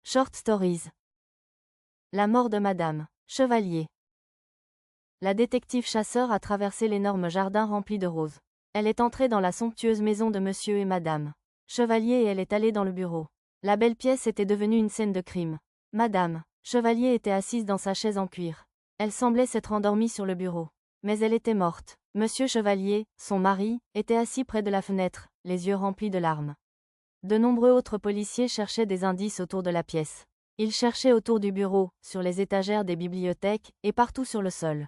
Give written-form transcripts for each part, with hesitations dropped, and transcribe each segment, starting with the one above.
Short Stories. La mort de Madame Chevalier. La détective chasseur a traversé l'énorme jardin rempli de roses. Elle est entrée dans la somptueuse maison de Monsieur et Madame Chevalier et elle est allée dans le bureau. La belle pièce était devenue une scène de crime. Madame Chevalier était assise dans sa chaise en cuir. Elle semblait s'être endormie sur le bureau. Mais elle était morte. Monsieur Chevalier, son mari, était assis près de la fenêtre, les yeux remplis de larmes. De nombreux autres policiers cherchaient des indices autour de la pièce. Ils cherchaient autour du bureau, sur les étagères des bibliothèques, et partout sur le sol.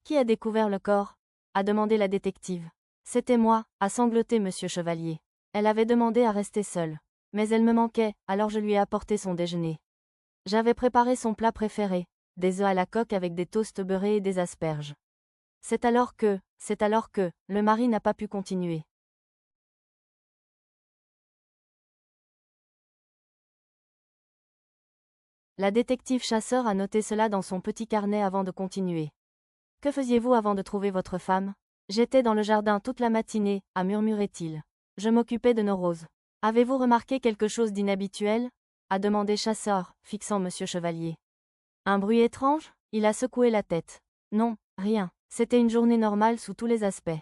Qui a découvert le corps a demandé la détective. C'était moi, a sangloté Monsieur Chevalier. Elle avait demandé à rester seule. Mais elle me manquait, alors je lui ai apporté son déjeuner. J'avais préparé son plat préféré, des œufs à la coque avec des toasts beurrés et des asperges. C'est alors que, le mari n'a pas pu continuer. La détective chasseur a noté cela dans son petit carnet avant de continuer. Que faisiez-vous avant de trouver votre femme? J'étais dans le jardin toute la matinée, a murmurait-il. Je m'occupais de nos roses. Avez-vous remarqué quelque chose d'inhabituel? A demandé chasseur, fixant Monsieur Chevalier. Un bruit étrange? Il a secoué la tête. Non, rien. C'était une journée normale sous tous les aspects.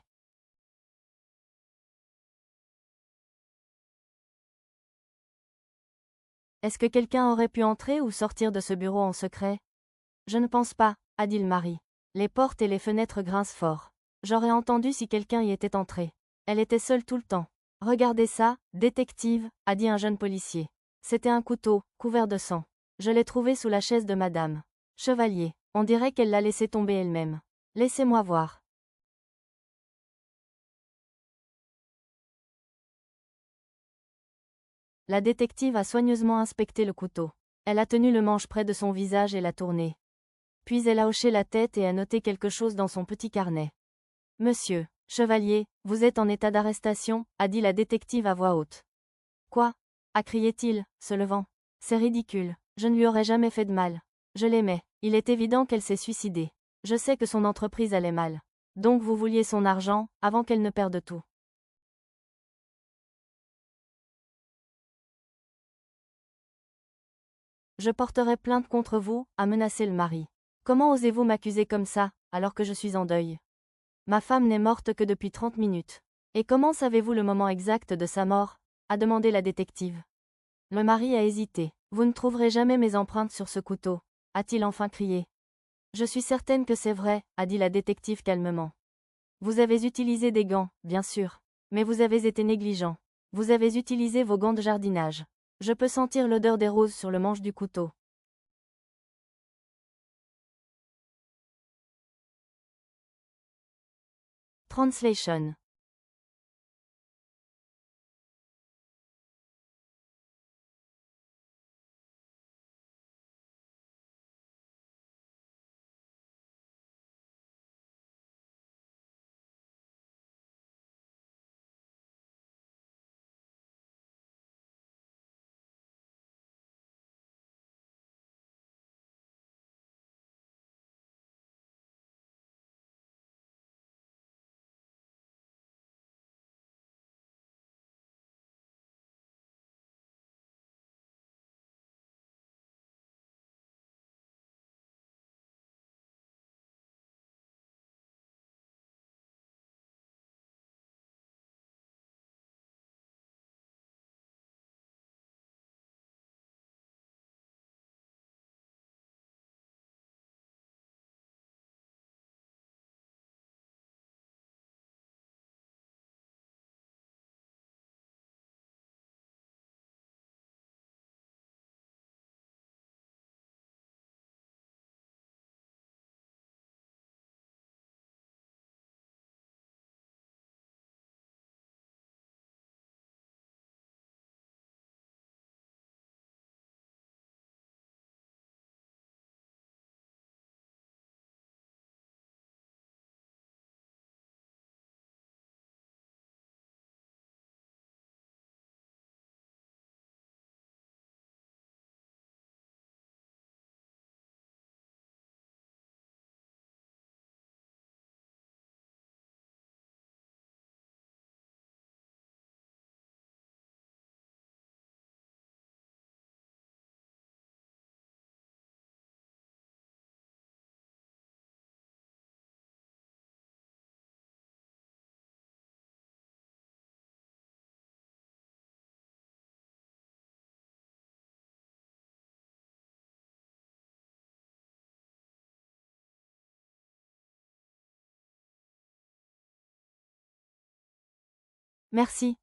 Est-ce que quelqu'un aurait pu entrer ou sortir de ce bureau en secret? Je ne pense pas, a dit le mari. Les portes et les fenêtres grincent fort. J'aurais entendu si quelqu'un y était entré. Elle était seule tout le temps. Regardez ça, détective, a dit un jeune policier. C'était un couteau, couvert de sang. Je l'ai trouvé sous la chaise de Madame Chevalier. On dirait qu'elle l'a laissé tomber elle-même. Laissez-moi voir. La détective a soigneusement inspecté le couteau. Elle a tenu le manche près de son visage et l'a tourné. Puis elle a hoché la tête et a noté quelque chose dans son petit carnet. Monsieur Chevalier, vous êtes en état d'arrestation, a dit la détective à voix haute. Quoi? A crié-il, se levant. C'est ridicule, je ne lui aurais jamais fait de mal. Je l'aimais, il est évident qu'elle s'est suicidée. Je sais que son entreprise allait mal. Donc vous vouliez son argent, avant qu'elle ne perde tout. Je porterai plainte contre vous, a menacé le mari. Comment osez-vous m'accuser comme ça, alors que je suis en deuil? Ma femme n'est morte que depuis 30 minutes. Et comment savez-vous le moment exact de sa mort? A demandé la détective. Le mari a hésité. Vous ne trouverez jamais mes empreintes sur ce couteau, a-t-il enfin crié. Je suis certaine que c'est vrai, a dit la détective calmement. Vous avez utilisé des gants, bien sûr. Mais vous avez été négligent. Vous avez utilisé vos gants de jardinage. Je peux sentir l'odeur des roses sur le manche du couteau. Translation Merci,